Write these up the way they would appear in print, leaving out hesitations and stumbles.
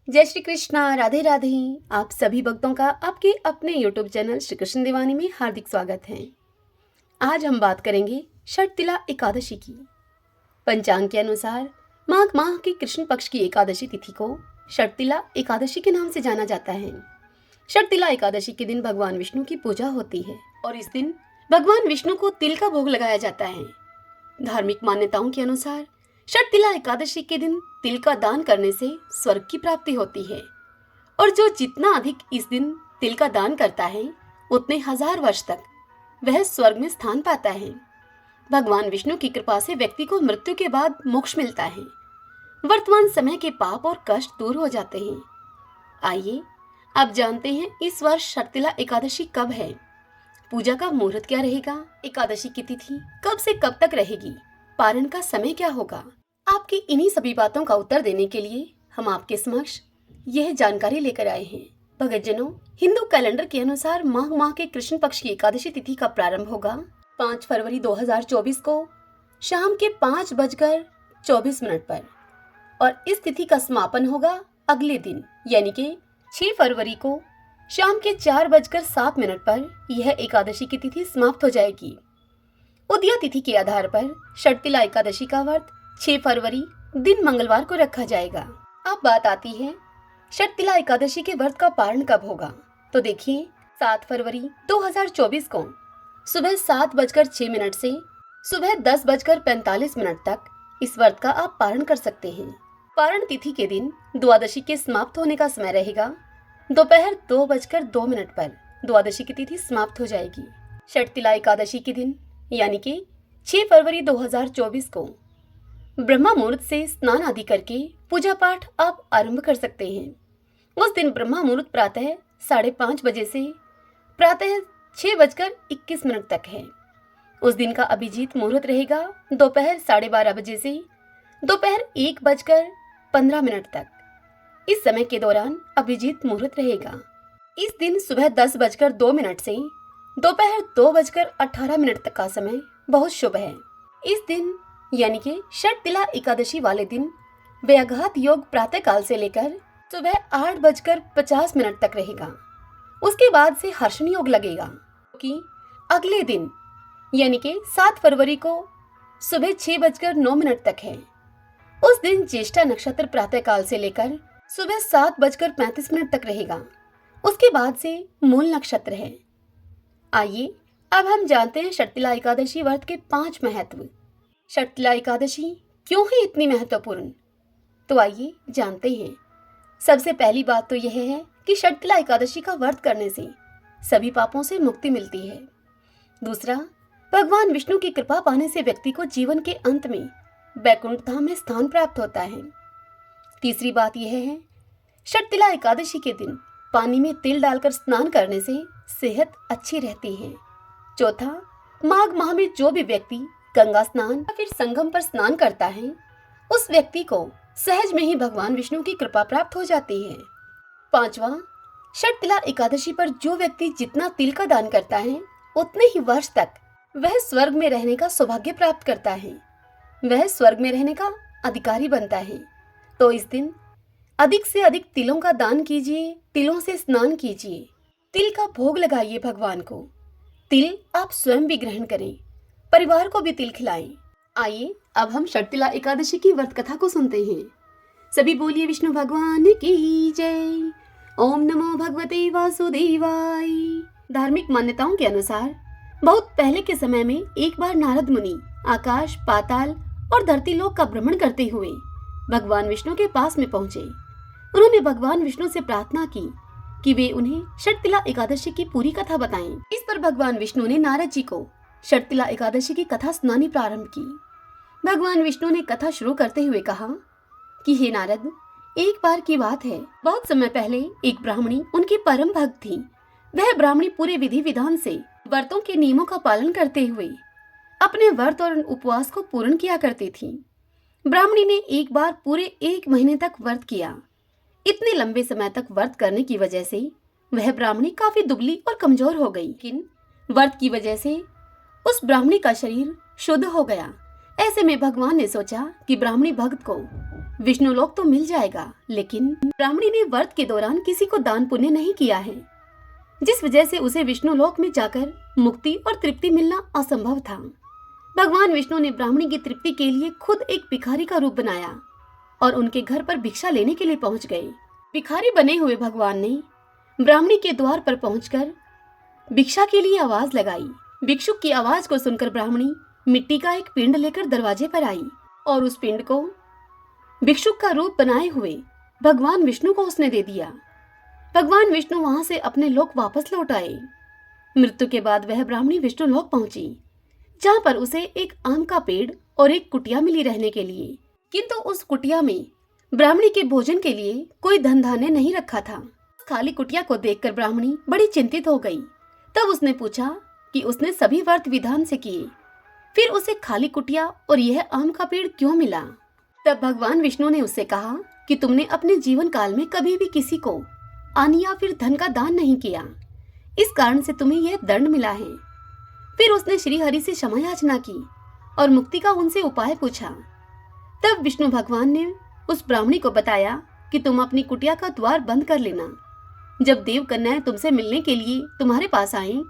जय श्री कृष्णा, राधे राधे। आप सभी भक्तों का आपके अपने YouTube चैनल श्री कृष्ण दीवानी में हार्दिक स्वागत है। आज हम बात करेंगे षटतिला एकादशी की। पंचांग के अनुसार माघ माह की कृष्ण पक्ष की एकादशी तिथि को षटतिला एकादशी के नाम से जाना जाता है। षटतिला एकादशी के दिन भगवान विष्णु की पूजा होती है और इस दिन भगवान विष्णु को तिल का भोग लगाया जाता है। धार्मिक मान्यताओं के अनुसार षटतिला एकादशी के दिन तिल का दान करने से स्वर्ग की प्राप्ति होती है और जो जितना अधिक इस दिन तिल का दान करता है उतने 1000 वर्ष तक वह स्वर्ग में स्थान पाता है। भगवान विष्णु की कृपा से व्यक्ति को मृत्यु के बाद मोक्ष मिलता है। वर्तमान समय के पाप और कष्ट दूर हो जाते हैं। आइए अब जानते हैं इस वर्ष षटतिला एकादशी कब है, पूजा का मुहूर्त क्या रहेगा, एकादशी की तिथि कब से कब तक रहेगी, पारण का समय क्या होगा। आपकी इन्हीं सभी बातों का उत्तर देने के लिए हम आपके समक्ष यह जानकारी लेकर आए हैं। भक्तजनों, हिंदू कैलेंडर के अनुसार माघ माह के कृष्ण पक्ष की एकादशी तिथि का प्रारंभ होगा 5 फरवरी 2024 को शाम के 5:24 पर और इस तिथि का समापन होगा अगले दिन यानी कि 6 फरवरी को शाम के 4:07 पर यह एकादशी की तिथि समाप्त हो जाएगी। उदया तिथि के आधार पर षटतिला एकादशी का व्रत 6 फरवरी दिन मंगलवार को रखा जाएगा। अब बात आती है षटतिला एकादशी के व्रत का पारण कब होगा। तो देखिए 7 फरवरी 2024 को सुबह 7:06 से सुबह 10:45 तक इस व्रत का आप पारण कर सकते हैं। पारण तिथि के दिन द्वादशी के समाप्त होने का समय रहेगा दोपहर 2:02 पर द्वादशी की तिथि समाप्त हो जाएगी। षटतिला एकादशी के दिन यानी कि 6 फरवरी 2024 को ब्रह्मा मुहूर्त से स्नान आदि करके पूजा पाठ आप आरंभ कर सकते हैं। उस दिन ब्रह्मा मुहूर्त प्रातः 5:30 बजे से प्रातः 6:21 तक है। उस दिन का अभिजीत मुहूर्त रहेगा दोपहर 12:30 बजे से दोपहर 1:15 तक। इस समय के दौरान अभिजीत मुहूर्त रहेगा। इस दिन सुबह 10:02 से दोपहर 2:18 तक का समय बहुत शुभ है। इस दिन यानी कि षटतिला एकादशी वाले दिन व्याघात योग प्रातः काल से लेकर सुबह 8:50 तक रहेगा। उसके बाद से हर्षण योग लगेगा कि अगले दिन यानी कि 7 फरवरी को सुबह 6:09 तक है। उस दिन ज्येष्ठा नक्षत्र प्रातः काल से लेकर सुबह 7:35 तक रहेगा। उसके बाद से मूल नक्षत्र है। आइए अब हम जानते हैं षटतिला एकादशी व्रत के 5 महत्व। षटतिला एकादशी क्यों है इतनी महत्वपूर्ण, तो आइए जानते हैं। सबसे पहली बात तो यह है कि षटतिला एकादशी का व्रत करने से सभी पापों से मुक्ति मिलती है। दूसरा, भगवान विष्णु की कृपा पाने से व्यक्ति को जीवन के अंत में वैकुंठ धाम में स्थान प्राप्त होता है। तीसरी बात यह है षटतिला एकादशी के दिन पानी में तिल डालकर स्नान करने से सेहत अच्छी रहती है। चौथा, माघ माह में जो भी व्यक्ति गंगा स्नान या फिर संगम पर स्नान करता है उस व्यक्ति को सहज में ही भगवान विष्णु की कृपा प्राप्त हो जाती है। पांचवा, षटतिला एकादशी पर जो व्यक्ति जितना तिल का दान करता है उतने ही वर्ष तक वह स्वर्ग में रहने का सौभाग्य प्राप्त करता है, वह स्वर्ग में रहने का अधिकारी बनता है। तो इस दिन अधिक से अधिक तिलों का दान कीजिए, तिलों से स्नान कीजिए, तिल का भोग लगाइए भगवान को। तिल आप स्वयं भी ग्रहण करें, परिवार को भी तिल खिलाएं। आइए अब हम षटतिला एकादशी की व्रत कथा को सुनते हैं। सभी बोलिए विष्णु भगवान की जय। ओम नमो भगवते वासुदेवाय। धार्मिक मान्यताओं के अनुसार बहुत पहले के समय में एक बार नारद मुनि आकाश, पाताल और धरती लोक का भ्रमण करते हुए भगवान विष्णु के पास में पहुंचे। उन्होंने भगवान विष्णु से प्रार्थना की कि वे उन्हें षटतिला एकादशी की पूरी कथा बताएं। इस पर भगवान विष्णु ने नारद जी को षटतिला एकादशी की कथा सुनानी प्रारंभ की। भगवान विष्णु ने कथा शुरू करते हुए कहा कि हे नारद, एक बार की बात है, बहुत समय पहले एक ब्राह्मणी उनकी परम भक्त थी। वह ब्राह्मणी पूरे विधि विधान से व्रतों के नियमों का पालन करते हुए अपने व्रत और उपवास को पूर्ण किया करती थी। ब्राह्मणी ने एक बार पूरे 1 महीने तक व्रत किया। इतने लंबे समय तक व्रत करने की वजह से वह ब्राह्मणी काफी दुबली और कमजोर हो गई, लेकिन व्रत की वजह से उस ब्राह्मणी का शरीर शुद्ध हो गया। ऐसे में भगवान ने सोचा कि ब्राह्मणी भक्त को विष्णु लोक तो मिल जाएगा, लेकिन ब्राह्मणी ने व्रत के दौरान किसी को दान पुण्य नहीं किया है, जिस वजह से उसे विष्णु लोक में जाकर मुक्ति और तृप्ति मिलना असंभव था। भगवान विष्णु ने ब्राह्मणी की तृप्ति के लिए खुद एक भिखारी का रूप बनाया और उनके घर पर भिक्षा लेने के लिए पहुंच गए। भिखारी बने हुए भगवान ने ब्राह्मणी के द्वार पर पहुंचकर भिक्षा के लिए आवाज लगाई। भिक्षुक की आवाज को सुनकर ब्राह्मणी मिट्टी का एक पिंड लेकर दरवाजे पर आई और उस पिंड को भिक्षुक का रूप बनाए हुए भगवान विष्णु को उसने दे दिया। भगवान विष्णु वहां से अपने लोक वापस लौट आए। मृत्यु के बाद वह ब्राह्मणी विष्णु लोक पहुंची, जहां पर उसे एक आम का पेड़ और एक कुटिया मिली रहने के लिए, किंतु उस कुटिया में ब्राह्मणी के भोजन के लिए कोई धन धान्य नहीं रखा था। खाली कुटिया को देखकर ब्राह्मणी बड़ी चिंतित हो गई। तब उसने पूछा कि उसने सभी व्रत विधान से किए, फिर उसे खाली कुटिया और यह आम का पेड़ क्यों मिला। तब भगवान विष्णु ने उससे कहा कि तुमने अपने जीवन काल में कभी भी किसी को अन्न या फिर धन का दान नहीं किया, इस कारण से तुम्हें यह दंड मिला है। फिर उसने श्री हरि से क्षमा याचना की और मुक्ति का उनसे उपाय पूछा। तब विष्णु भगवान ने उस ब्राह्मणी को बताया कि तुम अपनी कुटिया का द्वार बंद कर लेना। जब देव कन्याएं तुमसे मिलने के लिए तुम्हारे पास आएं,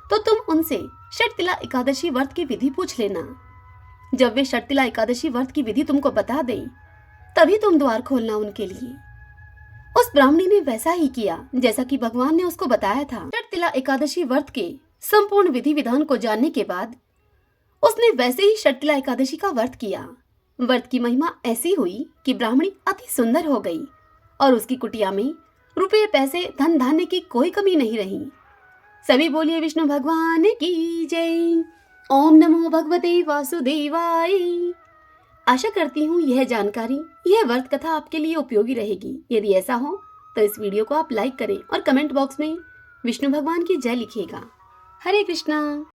तो तुम उनसे षटतिला एकादशी व्रत की विधि पूछ लेना। जब वे षटतिला एकादशी व्रत की विधि तुमको बता दें, तभी तुम द्वार खोलना उनके लिए। उस ब्राह्मणी ने वैसा ही किया जैसा कि भगवान ने उसको बताया था। षटतिला एकादशी व्रत के संपूर्ण विधि विधान को जानने के बाद उसने वैसे ही षटतिला एकादशी का व्रत किया। व्रत की महिमा ऐसी हुई कि ब्राह्मणी अति सुंदर हो गई और उसकी कुटिया में रुपये पैसे धन धान्य की कोई कमी नहीं रही। सभी बोलिए विष्णु भगवान की जय। ओम नमो भगवते वासुदेवाय। आशा करती हूँ यह जानकारी, यह व्रत कथा आपके लिए उपयोगी रहेगी। यदि ऐसा हो तो इस वीडियो को आप लाइक करें और कमेंट बॉक्स में विष्णु भगवान की जय लिखिएगा। हरे कृष्णा।